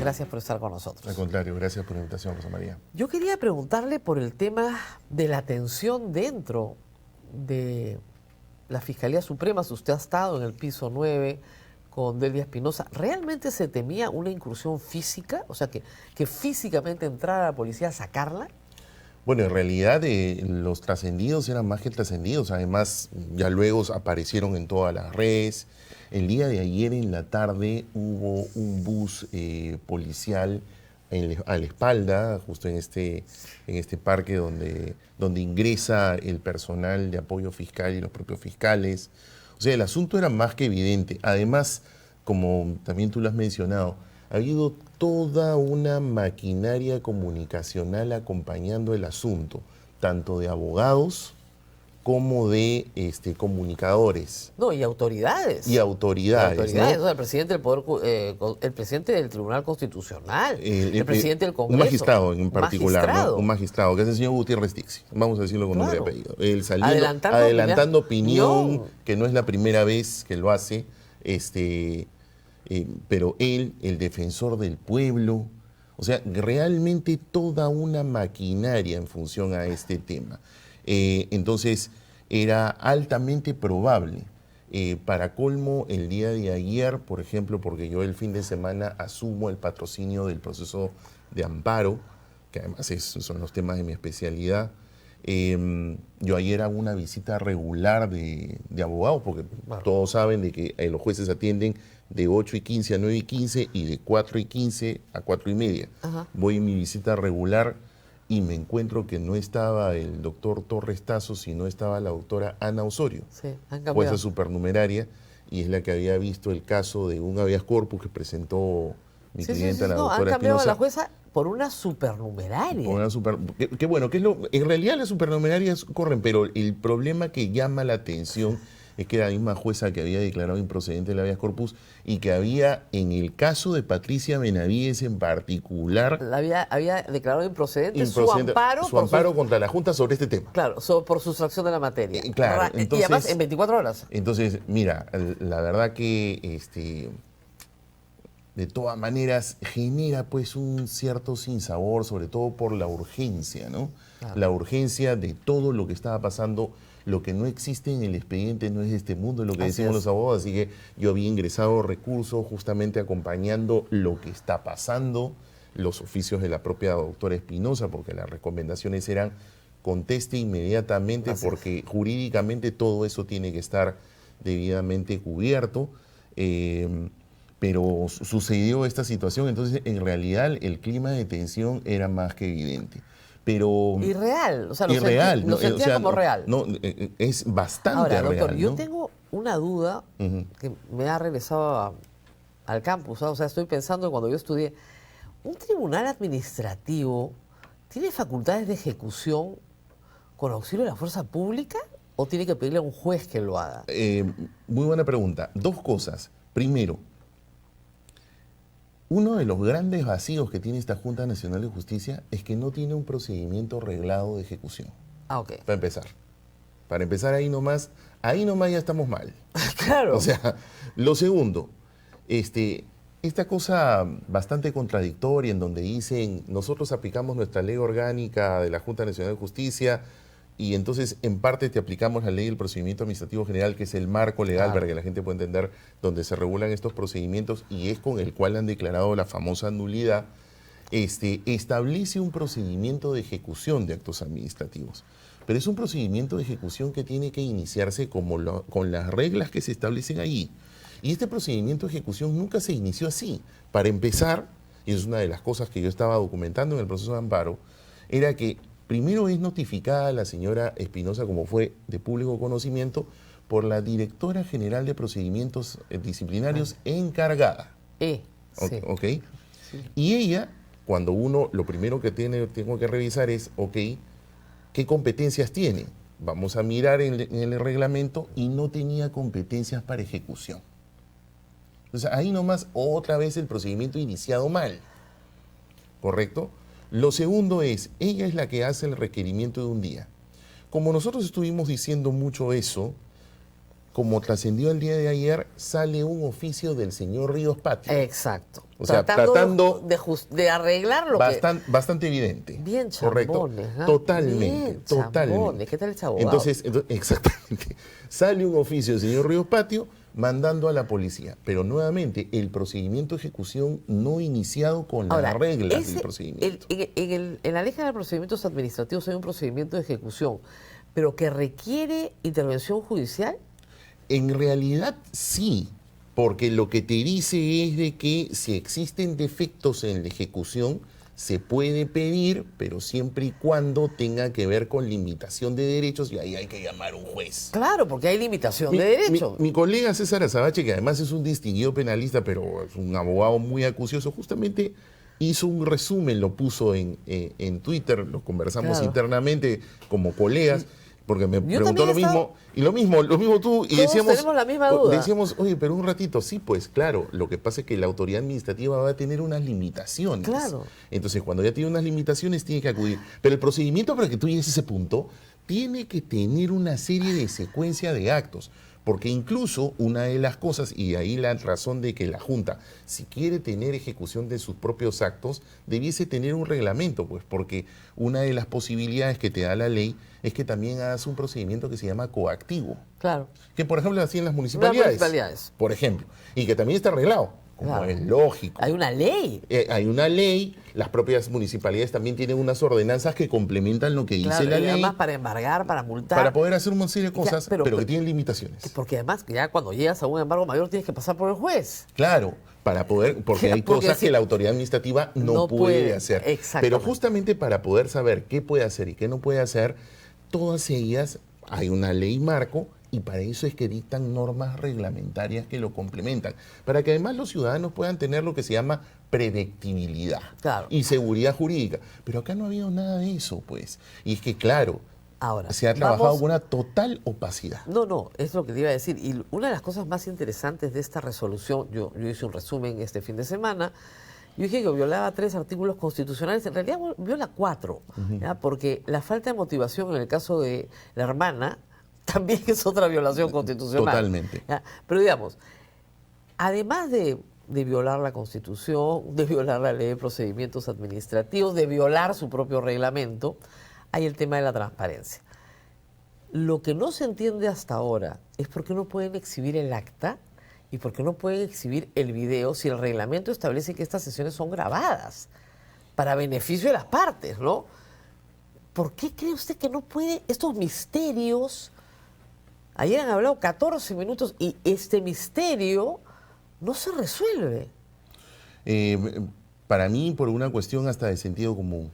Gracias por estar con nosotros. Al contrario, gracias por la invitación, Rosa María. Yo quería preguntarle por el tema de la tensión dentro de la Fiscalía Suprema. Si usted ha estado en el piso 9 con Delvia Espinosa, ¿realmente se temía una incursión física? O sea, que físicamente entrara la policía a sacarla. Bueno, en realidad los trascendidos eran más que trascendidos. Además, ya luego aparecieron en todas las redes. El día de ayer en la tarde hubo un bus policial a la espalda, justo en este parque donde ingresa el personal de apoyo fiscal y los propios fiscales. O sea, el asunto era más que evidente. Además, como también tú lo has mencionado, ha habido toda una maquinaria comunicacional acompañando el asunto, tanto de abogados como de comunicadores. No, y autoridades. Y autoridades, ¿no? O sea, el presidente del el presidente del Tribunal Constitucional, el presidente del Congreso. Un magistrado en particular, magistrado. ¿no? Un magistrado, que es el señor Gutiérrez Tixi, vamos a decirlo con nombre y apellido. Él saliendo, adelantando opinión, que no es la primera vez que lo hace, pero él, el defensor del pueblo, o sea, realmente toda una maquinaria en función a este tema. Entonces, era altamente probable. Para colmo, el día de ayer, por ejemplo, porque yo el fin de semana asumo el patrocinio del proceso de amparo, que además son los temas de mi especialidad, yo ayer hago una visita regular de abogados, porque todos saben de que los jueces atienden de 8:15 a 9:15 y de 4:15 a 4:30. Ajá. Voy en mi visita regular y me encuentro que no estaba el doctor Torres Tazo, sino estaba la doctora Ana Osorio, jueza supernumeraria, y es la que había visto el caso de un habeas corpus que presentó mi clienta, la doctora Espinosa. Han cambiado a la jueza por una supernumeraria. Por una que bueno, en realidad las supernumerarias corren, pero el problema que llama la atención es que era la misma jueza que había declarado improcedente el habeas corpus y que había, en el caso de Patricia Benavides en particular, había declarado improcedente su amparo contra la Junta sobre este tema. Claro, por sustracción de la materia. Claro, entonces, y además en 24 horas. Entonces, mira, la verdad que de todas maneras genera pues un cierto sinsabor, sobre todo por la urgencia, ¿no? Claro. La urgencia de todo lo que estaba pasando. Lo que no existe en el expediente no es de este mundo, es lo que decimos los abogados, así que yo había ingresado recursos justamente acompañando lo que está pasando, los oficios de la propia doctora Espinosa, porque las recomendaciones eran conteste inmediatamente, porque jurídicamente todo eso tiene que estar debidamente cubierto, pero sucedió esta situación, entonces en realidad el clima de tensión era más que evidente. Pero irreal, o sea, lo sentía como real. No, es bastante Ahora, real. Doctor, yo ¿no? tengo una duda que me ha regresado al campus, ¿no? O sea, estoy pensando cuando yo estudié, ¿un tribunal administrativo tiene facultades de ejecución con auxilio de la fuerza pública o tiene que pedirle a un juez que lo haga? Muy buena pregunta. Dos cosas. Primero, uno de los grandes vacíos que tiene esta Junta Nacional de Justicia es que no tiene un procedimiento reglado de ejecución. Ok. Para empezar ahí nomás ya estamos mal. Claro. O sea, lo segundo, esta cosa bastante contradictoria en donde dicen nosotros aplicamos nuestra ley orgánica de la Junta Nacional de Justicia y entonces en parte te aplicamos la ley del procedimiento administrativo general, que es el marco legal para que la gente pueda entender donde se regulan estos procedimientos y es con el cual han declarado la famosa nulidad, establece un procedimiento de ejecución de actos administrativos. Pero es un procedimiento de ejecución que tiene que iniciarse con las reglas que se establecen ahí. Y este procedimiento de ejecución nunca se inició así. Para empezar, y es una de las cosas que yo estaba documentando en el proceso de amparo, era que primero es notificada la señora Espinosa, como fue de público conocimiento, por la directora general de procedimientos disciplinarios encargada. Sí. ¿Okay? Sí. Y ella, cuando lo primero que tengo que revisar es, ¿qué competencias tiene? Vamos a mirar en el reglamento y no tenía competencias para ejecución. Entonces ahí nomás otra vez el procedimiento iniciado mal. ¿Correcto? Lo segundo es, ella es la que hace el requerimiento de un día. Como nosotros estuvimos diciendo mucho eso, como trascendió el día de ayer, sale un oficio del señor Ríos Patio. Exacto. O sea, tratando de arreglar lo bastante evidente. Bien correcto. chambones, ¿ah? Totalmente, Bien totalmente. chambones. ¿Qué tal el abogado? Entonces, exactamente. Sale un oficio del señor Ríos Patio mandando a la policía. Pero nuevamente, el procedimiento de ejecución no iniciado con las reglas del procedimiento. En la ley general de procedimientos administrativos hay un procedimiento de ejecución, pero que requiere intervención judicial. En realidad sí, porque lo que te dice es de que si existen defectos en la ejecución, se puede pedir, pero siempre y cuando tenga que ver con limitación de derechos, y ahí hay que llamar a un juez. Claro, porque hay limitación de derechos. Mi colega César Azabache, que además es un distinguido penalista, pero es un abogado muy acucioso, justamente hizo un resumen, lo puso en Twitter, lo conversamos internamente como colegas, porque me preguntó lo mismo, y lo mismo tú, y todos decíamos, tenemos la misma duda. Decíamos, oye, pero un ratito, sí, pues claro, lo que pasa es que la autoridad administrativa va a tener unas limitaciones. Claro. Entonces, cuando ya tiene unas limitaciones, tiene que acudir. Pero el procedimiento para que tú llegues a ese punto, tiene que tener una serie de secuencia de actos. Porque incluso una de las cosas, y ahí la razón de que la Junta, si quiere tener ejecución de sus propios actos, debiese tener un reglamento, pues, porque una de las posibilidades que te da la ley es que también hagas un procedimiento que se llama coactivo. Claro. Que, por ejemplo, así en las municipalidades. Por ejemplo. Y que también está arreglado. Como es lógico. Hay una ley. Hay una ley, las propias municipalidades también tienen unas ordenanzas que complementan lo que dice la ley. Además para embargar, para multar. Para poder hacer una serie de cosas, pero que tienen limitaciones. Porque además ya cuando llegas a un embargo mayor tienes que pasar por el juez. Claro, para poder, porque hay cosas que la autoridad administrativa no puede hacer. Pero justamente para poder saber qué puede hacer y qué no puede hacer, todas ellas hay una ley marco. Y para eso es que dictan normas reglamentarias que lo complementan, para que además los ciudadanos puedan tener lo que se llama predictibilidad y seguridad jurídica. Pero acá no ha habido nada de eso, pues. Y es que, claro, se ha trabajado con una total opacidad. No, es lo que te iba a decir. Y una de las cosas más interesantes de esta resolución, yo hice un resumen este fin de semana, yo dije que violaba 3 artículos constitucionales, en realidad viola 4, ¿ya? Porque la falta de motivación en el caso de la hermana también es otra violación constitucional. Totalmente. ¿Ya? Pero digamos, además de violar la Constitución, de violar la ley de procedimientos administrativos, de violar su propio reglamento, hay el tema de la transparencia. Lo que no se entiende hasta ahora es por qué no pueden exhibir el acta y por qué no pueden exhibir el video si el reglamento establece que estas sesiones son grabadas para beneficio de las partes, ¿no? ¿Por qué cree usted que no puede estos misterios? Ayer han hablado 14 minutos y este misterio no se resuelve. Para mí, por una cuestión hasta de sentido común,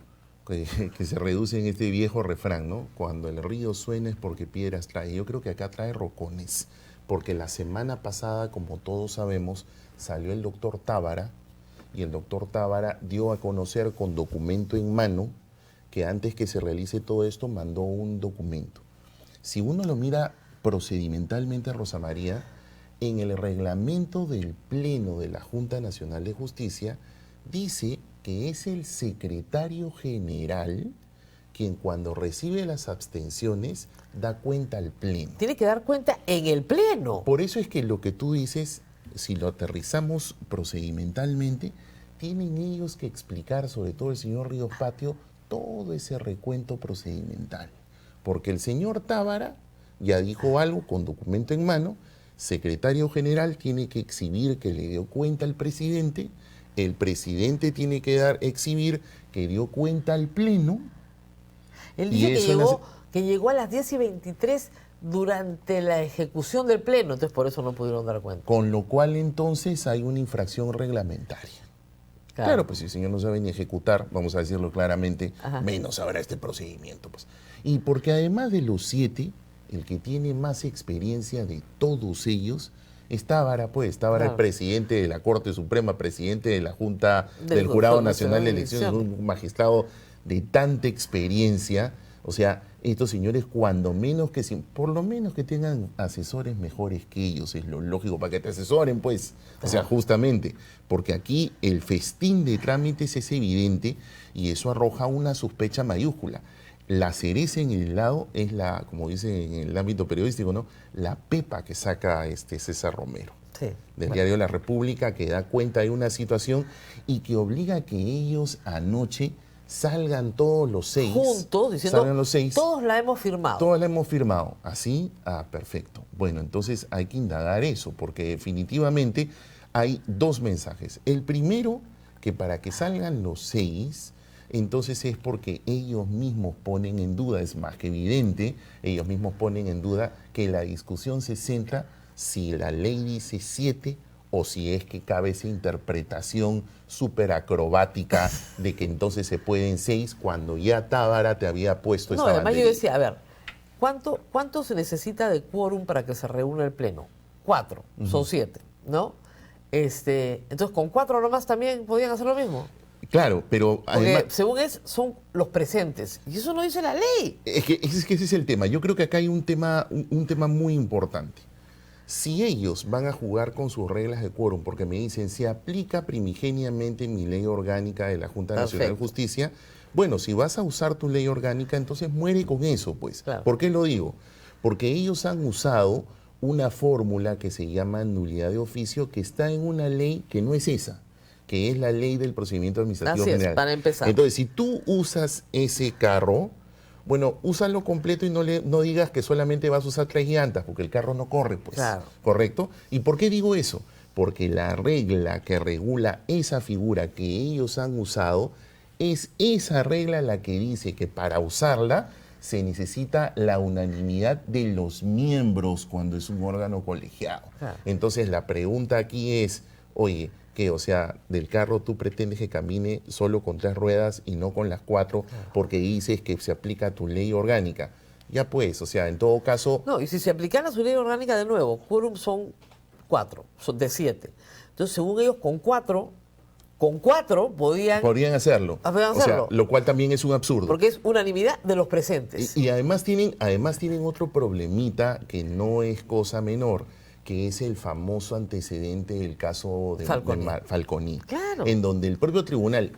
que se reduce en este viejo refrán, ¿no? Cuando el río suena es porque piedras trae. Yo creo que acá trae rocones, porque la semana pasada, como todos sabemos, salió el doctor Tábara, y el doctor Tábara dio a conocer con documento en mano que antes que se realice todo esto mandó un documento. Si uno lo mira procedimentalmente, Rosa María, en el reglamento del Pleno de la Junta Nacional de Justicia, dice que es el secretario general quien cuando recibe las abstenciones da cuenta al Pleno. Tiene que dar cuenta en el Pleno. Por eso es que lo que tú dices, si lo aterrizamos procedimentalmente, tienen ellos que explicar, sobre todo el señor Ríos Patio, todo ese recuento procedimental. Porque el señor Tábara ya dijo algo con documento en mano, secretario general tiene que exhibir que le dio cuenta al presidente, el presidente tiene que exhibir que dio cuenta al Pleno. Él dice que llegó a las 10:23 durante la ejecución del Pleno, entonces por eso no pudieron dar cuenta. Con lo cual entonces hay una infracción reglamentaria. Claro, pues si el señor no sabe ni ejecutar, vamos a decirlo claramente, menos sabrá este procedimiento. Pues. Y porque además de los 7, el que tiene más experiencia de todos ellos es Tábara, pues. Tábara es presidente de la Corte Suprema, presidente de la Junta del Jurado Nacional de Elecciones, un magistrado de tanta experiencia. O sea, estos señores, cuando menos que, por lo menos que tengan asesores mejores que ellos, es lo lógico para que te asesoren, pues. O sea, justamente, porque aquí el festín de trámites es evidente y eso arroja una sospecha mayúscula. la cereza en el helado es la, como dicen en el ámbito periodístico, ¿no? La pepa que saca César Romero. Sí, Del bueno. diario La República, que da cuenta de una situación y que obliga a que ellos anoche salgan todos los 6. Juntos, diciendo, salgan los 6. todos la hemos firmado. Todos la hemos firmado. Así, perfecto. Bueno, entonces hay que indagar eso, porque definitivamente hay 2 mensajes. El primero, que para que salgan los 6, entonces es porque ellos mismos ponen en duda, es más que evidente, ellos mismos ponen en duda que la discusión se centra si la ley dice 7 o si es que cabe esa interpretación súper acrobática de que entonces se pueden 6 cuando ya Tábara te había puesto No, esa además yo banderita. decía, a ver, ¿cuánto se necesita de quórum para que se reúna el Pleno? 4, son 7, ¿no? Entonces, con 4 nomás también podían hacer lo mismo. Claro, pero Porque además, según son los presentes. Y eso no dice la ley. es que ese es el tema. Yo creo que acá hay un tema muy importante. Si ellos van a jugar con sus reglas de quórum, porque me dicen, se aplica primigeniamente mi ley orgánica de la Junta Nacional de Perfecto. Justicia, bueno, si vas a usar tu ley orgánica, entonces muere con eso, pues. Claro. ¿Por qué lo digo? Porque ellos han usado una fórmula que se llama nulidad de oficio, que está en una ley que no es esa, que es la ley del procedimiento administrativo Así es, general. para empezar. Entonces, si tú usas ese carro, bueno, úsalo completo y no digas que solamente vas a usar 3 llantas, porque el carro no corre, pues. Claro. ¿Correcto? ¿Y por qué digo eso? Porque la regla que regula esa figura que ellos han usado es esa regla la que dice que para usarla se necesita la unanimidad de los miembros cuando es un órgano colegiado. Claro. Entonces la pregunta aquí es, oye, ¿qué? O sea, del carro tú pretendes que camine solo con 3 ruedas y no con las 4 porque dices que se aplica tu ley orgánica. Ya pues, o sea, en todo caso, No, y si se aplicara su ley orgánica de nuevo, quórum son 4, son de 7. Entonces, según ellos, con 4 podían, podrían hacerlo. Podrían O sea, hacerlo. lo cual también es un absurdo. porque es unanimidad de los presentes. Y además tienen otro problemita que no es cosa menor, que es el famoso antecedente del caso de Falconi. Falconi. Claro. En donde el propio tribunal,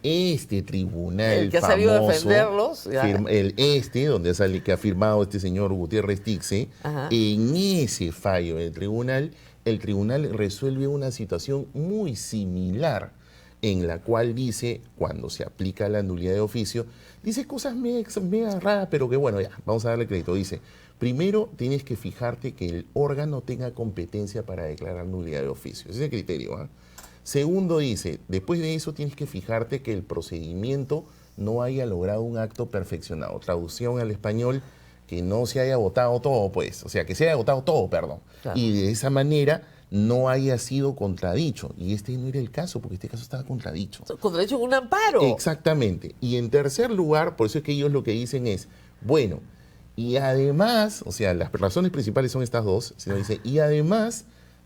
tribunal El que ha sabido famoso, defenderlos, ya. donde que ha firmado este señor Gutiérrez Tixe, Ajá. en ese fallo del tribunal, el tribunal resuelve una situación muy similar, en la cual dice, cuando se aplica la nulidad de oficio, dice cosas mega raras, pero que bueno, ya, vamos a darle crédito. Dice, primero tienes que fijarte que el órgano tenga competencia para declarar nulidad de oficio. Ese es el criterio. ¿Ah? Segundo dice, después de eso tienes que fijarte que el procedimiento no haya logrado un acto perfeccionado. Traducción al español, que no se haya votado todo, pues. O sea, que se haya votado todo, perdón. Claro. Y de esa manera no haya sido contradicho. Y este no era el caso, porque este caso estaba contradicho. Contradicho en un amparo. Exactamente. Y en tercer lugar, por eso es que ellos lo que dicen es, bueno, y además, o sea, las razones principales son estas 2, sino dice, y además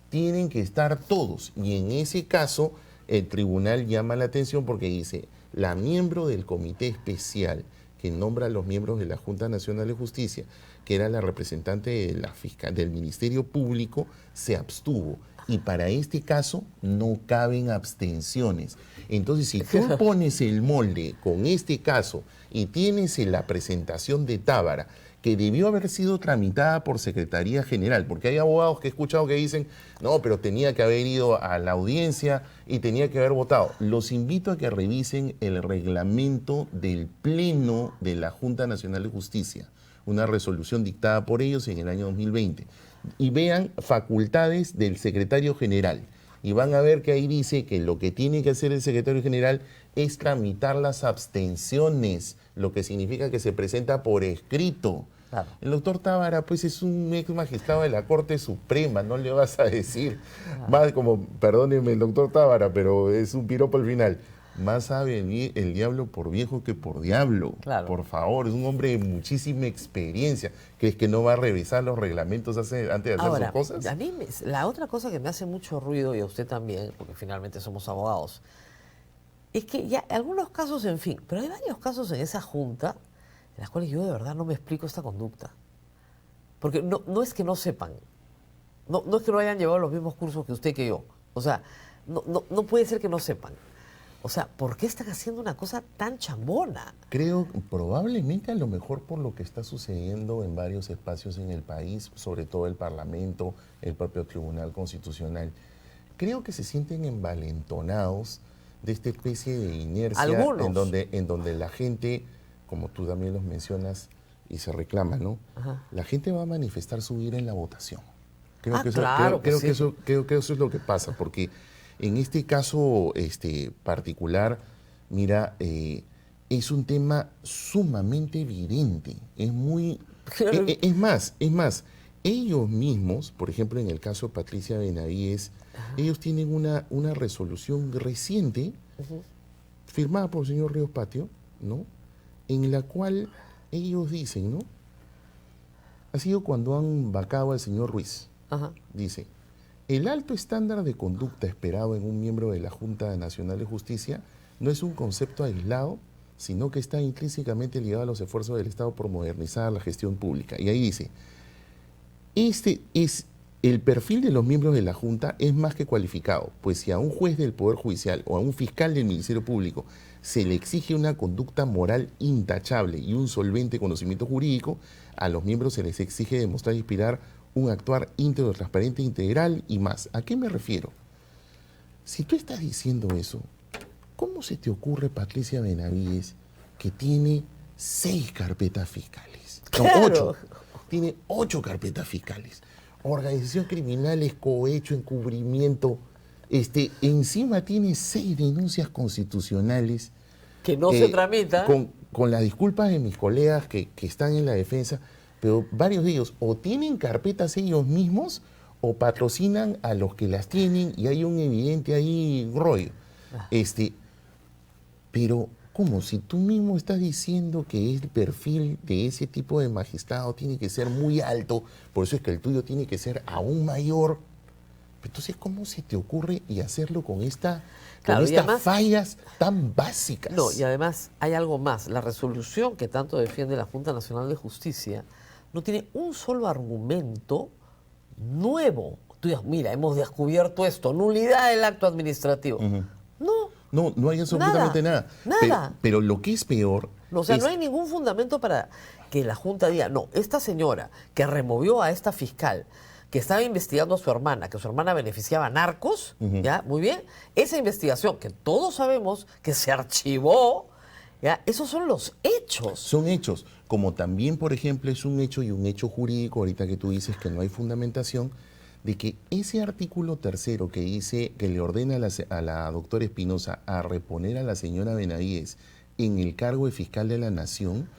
tienen que estar todos. Y en ese caso, el tribunal llama la atención porque dice, la miembro del comité especial que nombra a los miembros de la Junta Nacional de Justicia, que era la representante de del Ministerio Público, se abstuvo. Y para este caso no caben abstenciones. Entonces, si tú pones el molde con este caso y tienes la presentación de Tábara, que debió haber sido tramitada por Secretaría General, porque hay abogados que he escuchado que dicen, no, pero tenía que haber ido a la audiencia y tenía que haber votado. Los invito a que revisen el reglamento del Pleno de la Junta Nacional de Justicia, una resolución dictada por ellos en el año 2020, y vean facultades del Secretario General. Y van a ver que ahí dice que lo que tiene que hacer el Secretario General es tramitar las abstenciones, lo que significa que se presenta por escrito. Claro. El doctor Tábara, pues es un ex magistrado de la Corte Suprema, no le vas a decir, más como, perdónenme el doctor Tábara, pero es un piropo al final, más sabe el diablo por viejo que por diablo. Claro. Por favor, es un hombre de muchísima experiencia. ¿Crees que no va a revisar los reglamentos antes de hacer Ahora, sus cosas? a mí la otra cosa que me hace mucho ruido, y a usted también, porque finalmente somos abogados, es que ya algunos casos, en fin, pero hay varios casos en esa junta en las cuales yo de verdad no me explico esta conducta. Porque no es que no sepan, no es que no hayan llevado los mismos cursos que usted y que yo. O sea, no puede ser que no sepan. O sea, ¿por qué están haciendo una cosa tan chambona? Creo probablemente a lo mejor por lo que está sucediendo en varios espacios en el país, sobre todo el Parlamento, el propio Tribunal Constitucional. Creo que se sienten envalentonados de esta especie de inercia Algunos. en donde la gente, como tú también los mencionas y se reclama, ¿no? Ajá. La gente va a manifestar su ira en la votación. Creo Ah, que eso, claro que sí. creo que eso es lo que pasa, porque en este caso particular, mira, es un tema sumamente evidente, es muy... Claro. es más, ellos mismos, por ejemplo, en el caso de Patricia Benavides, ellos tienen una resolución reciente, firmada por el señor Ríos Patio, ¿no? En la cual ellos dicen, ¿no? Ha sido cuando han vacado al señor Ruiz. Ajá. Dice, el alto estándar de conducta esperado en un miembro de la Junta Nacional de Justicia no es un concepto aislado, sino que está intrínsecamente ligado a los esfuerzos del Estado por modernizar la gestión pública. Y ahí dice, el perfil de los miembros de la Junta es más que cualificado, pues si a un juez del Poder Judicial o a un fiscal del Ministerio Público se le exige una conducta moral intachable y un solvente conocimiento jurídico, a los miembros se les exige demostrar y inspirar un actuar íntegro, transparente, integral y más. ¿A qué me refiero? Si tú estás diciendo eso, ¿cómo se te ocurre, Patricia Benavides, que tiene 6 carpetas fiscales? No, Claro. 8. Tiene 8 carpetas fiscales. Organización criminales, cohecho, encubrimiento. Encima tiene 6 denuncias constitucionales. Que no se tramita. Con las disculpas de mis colegas que están en la defensa, pero varios de ellos o tienen carpetas ellos mismos o patrocinan a los que las tienen y hay un evidente ahí rollo. Pero, ¿cómo? Si tú mismo estás diciendo que el perfil de ese tipo de magistrado tiene que ser muy alto, por eso es que el tuyo tiene que ser aún mayor. Entonces, ¿cómo se te ocurre y hacerlo con estas además, fallas tan básicas? No, y además hay algo más. La resolución que tanto defiende la Junta Nacional de Justicia no tiene un solo argumento nuevo. Tú dices, mira, hemos descubierto esto, nulidad del acto administrativo. No. No hay absolutamente nada. Pero lo que es peor... No, o sea, no hay ningún fundamento para que la Junta diga, no, esta señora que removió a esta fiscal, que estaba investigando a su hermana, que su hermana beneficiaba a narcos, ¿ya? Muy bien. Esa investigación, que todos sabemos que se archivó, ¿ya? Esos son los hechos. Son hechos. Como también, por ejemplo, es un hecho y un hecho jurídico, ahorita que tú dices que no hay fundamentación, de que ese artículo 3º que dice que le ordena a la doctora Espinosa a reponer a la señora Benavides en el cargo de fiscal de la Nación,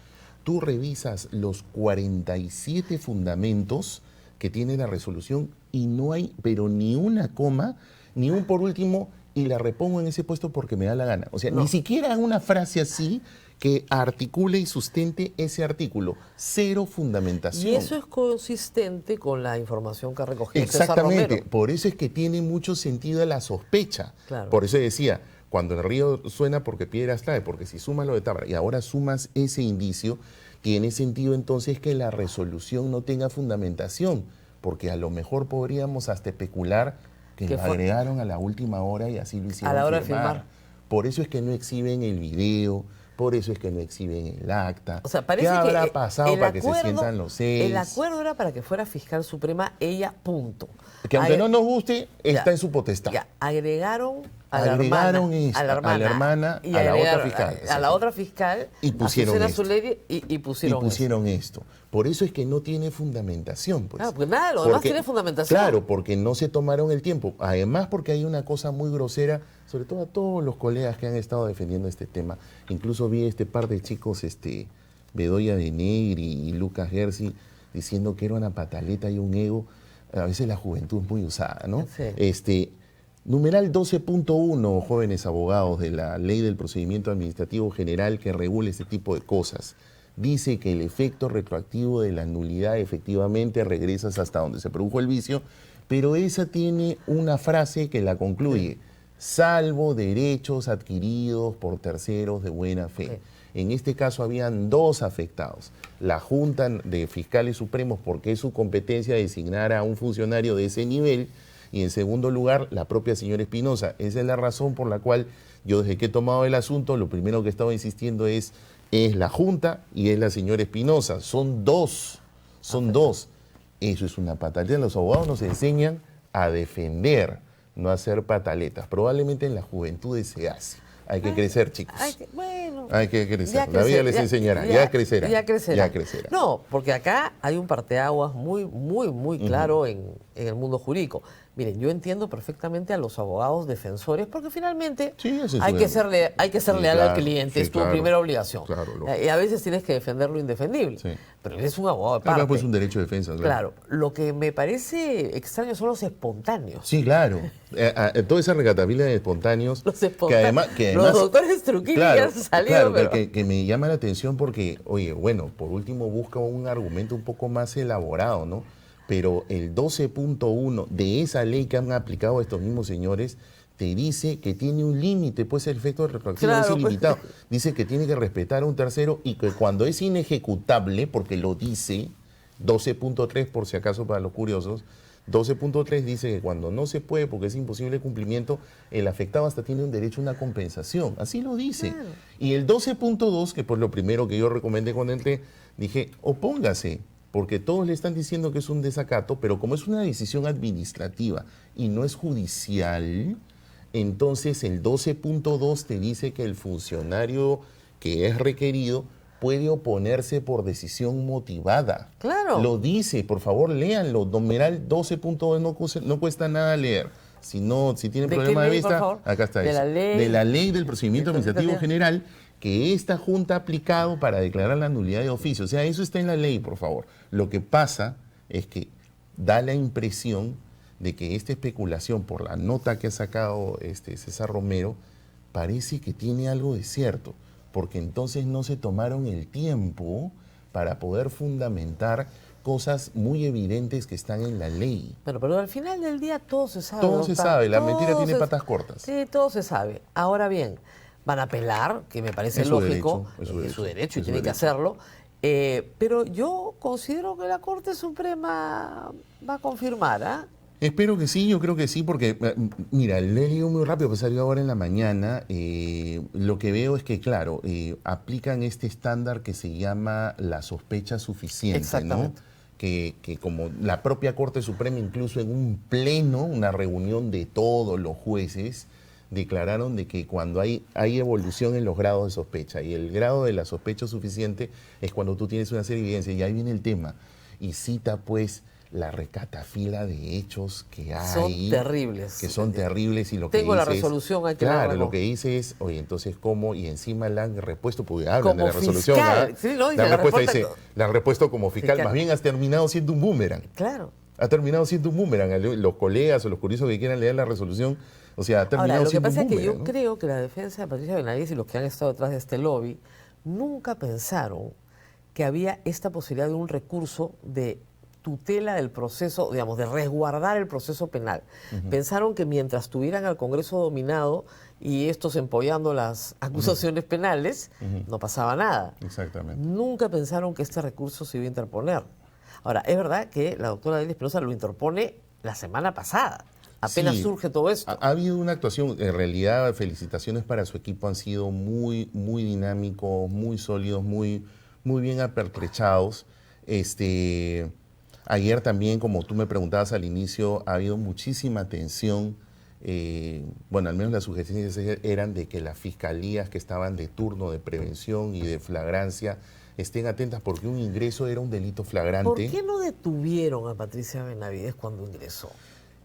tú revisas los 47 fundamentos que tiene la resolución y no hay, pero ni una coma, ni un por último, y la repongo en ese puesto porque me da la gana. O sea, ni siquiera una frase así que articule y sustente ese artículo. Cero fundamentación. Y eso es consistente con la información que ha recogido Exactamente. César Romero. Por eso es que tiene mucho sentido la sospecha. Claro. Por eso decía, cuando el río suena porque piedras trae, porque si sumas lo de Tábara y ahora sumas ese indicio, tiene sentido entonces que la resolución no tenga fundamentación, porque a lo mejor podríamos hasta especular que lo agregaron a la última hora y así lo hicieron a la hora de firmar. Por eso es que no exhiben el video, por eso es que no exhiben el acta. O sea, parece ¿Qué habrá que pasado para que se sientan los 6? El acuerdo era para que fuera fiscal suprema ella, punto. Que aunque no nos guste, está en su potestad. Ya, agregaron a la hermana, y a la otra fiscal. A la otra fiscal, y pusieron a Zuley, y pusieron esto. Por eso es que no tiene fundamentación. Pues. Claro, porque nada, lo demás tiene fundamentación. Claro, porque no se tomaron el tiempo. Además, porque hay una cosa muy grosera, sobre todo a todos los colegas que han estado defendiendo este tema. Incluso vi este par de chicos, Bedoya de Negri y Lucas Gersi, diciendo que era una pataleta y un ego. A veces la juventud es muy usada, ¿no? Sí. Numeral 12.1, jóvenes abogados, de la Ley del Procedimiento Administrativo General que regula este tipo de cosas. Dice que el efecto retroactivo de la nulidad efectivamente regresas hasta donde se produjo el vicio, pero esa tiene una frase que la concluye, salvo derechos adquiridos por terceros de buena fe. Sí. En este caso habían 2 afectados. La Junta de Fiscales Supremos, porque es su competencia designar a un funcionario de ese nivel, Y en segundo lugar, la propia señora Espinosa. Esa es la razón por la cual yo, desde que he tomado el asunto, lo primero que he estado insistiendo es la Junta y es la señora Espinosa. Son dos. Eso es una pataleta. Los abogados nos enseñan a defender, no a hacer pataletas. Probablemente en las juventudes se hace. Hay que crecer, chicos. Hay que crecer. La vida les enseñará. Ya crecerá. Ya crecerá. No, porque acá hay un parteaguas muy claro en el mundo jurídico. Miren, yo entiendo perfectamente a los abogados defensores, porque finalmente hay que ser leal al cliente, es tu primera obligación. Y a veces tienes que defender lo indefendible. Pero eres un abogado de parte. Claro, pues un derecho de defensa. Claro, lo que me parece extraño son los espontáneos. Sí, claro. Toda esa regatabilidad de espontáneos. Los espontáneos. Que además, los doctores Trujillo salieron. Claro, pero que me llama la atención porque, oye, bueno, por último busca un argumento un poco más elaborado, ¿no? Pero el 12.1 de esa ley que han aplicado estos mismos señores te dice que tiene un límite, pues el efecto retroactivo es ilimitado. Dice que tiene que respetar a un tercero y que cuando es inejecutable, porque lo dice, 12.3 por si acaso para los curiosos, 12.3 dice que cuando no se puede porque es imposible el cumplimiento, el afectado hasta tiene un derecho a una compensación. Así lo dice. Claro. Y el 12.2, que pues lo primero que yo recomendé cuando entré, dije, opóngase. Porque todos le están diciendo que es un desacato, pero como es una decisión administrativa y no es judicial, entonces el 12.2 te dice que el funcionario que es requerido puede oponerse por decisión motivada. Claro. Lo dice, por favor, léanlo. Numeral 12.2 no cuesta nada leer. Si tienen problema de vista, acá está eso. De la ley del procedimiento administrativo general, que esta Junta ha aplicado para declarar la nulidad de oficio. O sea, eso está en la ley, por favor. Lo que pasa es que da la impresión de que esta especulación por la nota que ha sacado César Romero parece que tiene algo de cierto, porque entonces no se tomaron el tiempo para poder fundamentar cosas muy evidentes que están en la ley. Pero al final del día todo se sabe. Todo se sabe, la mentira tiene patas cortas. Sí, todo se sabe. Ahora bien, van a apelar, que me parece lógico, es su derecho y tiene que hacerlo, pero yo considero que la Corte Suprema va a confirmar, ¿ah? Espero que sí, yo creo que sí, porque, mira, le digo muy rápido, pues salió ahora en la mañana, lo que veo es que, claro, aplican este estándar que se llama la sospecha suficiente, ¿no? Que como la propia Corte Suprema, incluso en un pleno, una reunión de todos los jueces, declararon de que cuando hay evolución en los grados de sospecha, y el grado de la sospecha suficiente es cuando tú tienes una serie de evidencias, y ahí viene el tema, y cita pues la recatafila de hechos que hay. Son terribles. Que son terribles y lo que Tengo la resolución, hay que claro, lo que dice es, oye, entonces ¿cómo? Y encima la han repuesto, porque hablan de la resolución. Sí, no, la respuesta dice, la han repuesto como fiscal. Más bien has terminado siendo un boomerang. Claro. Ha terminado siendo un boomerang. Los colegas o los curiosos que quieran leer la resolución, o sea, ha terminado siendo un boomerang. Lo que pasa es que yo creo que la defensa de Patricia Benavides y los que han estado detrás de este lobby nunca pensaron que había esta posibilidad de un recurso de tutela del proceso, digamos, de resguardar el proceso penal. Pensaron que mientras tuvieran al Congreso dominado y estos empollando las acusaciones penales, no pasaba nada. Exactamente. Nunca pensaron que este recurso se iba a interponer. Ahora, es verdad que la doctora Delia Espinosa lo interpone la semana pasada. Apenas surge todo esto. Ha habido una actuación, en realidad, felicitaciones para su equipo, han sido muy dinámicos, muy sólidos, muy bien apertrechados. Ayer también, como tú me preguntabas al inicio, ha habido muchísima tensión. Bueno, al menos las sugerencias eran de que las fiscalías que estaban de turno de prevención y de flagrancia estén atentas porque un ingreso era un delito flagrante. ¿Por qué no detuvieron a Patricia Benavides cuando ingresó?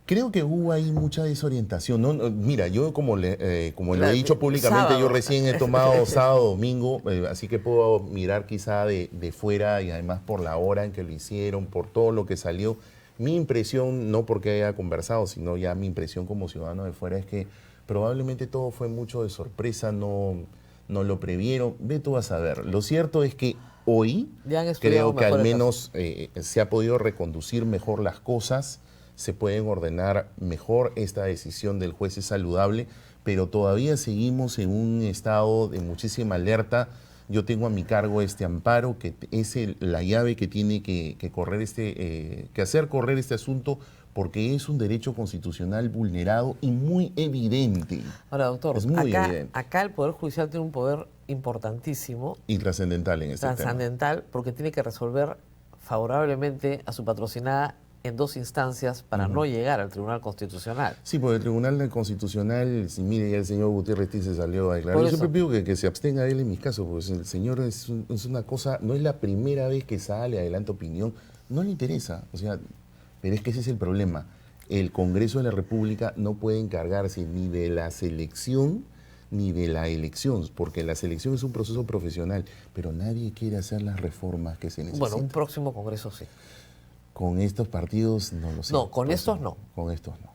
Creo que hubo ahí mucha desorientación. No, mira, yo como lo he dicho públicamente, sábado. Yo recién he tomado sábado, domingo, así que puedo mirar quizá de fuera y además por la hora en que lo hicieron, por todo lo que salió. Mi impresión, no porque haya conversado, sino ya mi impresión como ciudadano de fuera es que probablemente todo fue mucho de sorpresa, no lo previeron. Ve tú a saber. Lo cierto es que hoy creo que al menos se ha podido reconducir mejor las cosas. Se pueden ordenar mejor, esta decisión del juez es saludable, pero todavía seguimos en un estado de muchísima alerta. Yo tengo a mi cargo este amparo, que es la llave que tiene que correr que hacer correr este asunto porque es un derecho constitucional vulnerado y muy evidente. Ahora, doctor, Es muy evidente. acá el Poder Judicial tiene un poder importantísimo, Y trascendental en este tema. trascendental, porque tiene que resolver favorablemente a su patrocinada en 2 instancias para no llegar al Tribunal Constitucional. Sí, porque el Tribunal Constitucional, si mire, ya el señor Gutiérrez se salió a declarar. Por Yo siempre eso. pido que se abstenga él en mis casos, porque el señor es una cosa, no es la primera vez que sale, adelanta opinión, no le interesa. O sea, pero es que ese es el problema. El Congreso de la República no puede encargarse ni de la selección ni de la elección, porque la selección es un proceso profesional, pero nadie quiere hacer las reformas que se necesitan. Bueno, un próximo Congreso sí. Con estos partidos no lo sé. No, con estos no. Con estos no.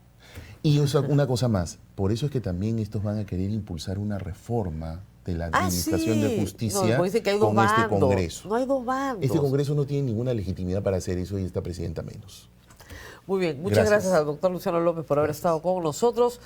Y una cosa más, por eso es que también estos van a querer impulsar una reforma de la Administración de Justicia no, dicen que hay 2 con bandos. este Congreso. No hay 2 bandos. Este Congreso no tiene ninguna legitimidad para hacer eso y esta presidenta menos. Muy bien, muchas gracias al doctor Luciano López por haber estado con nosotros.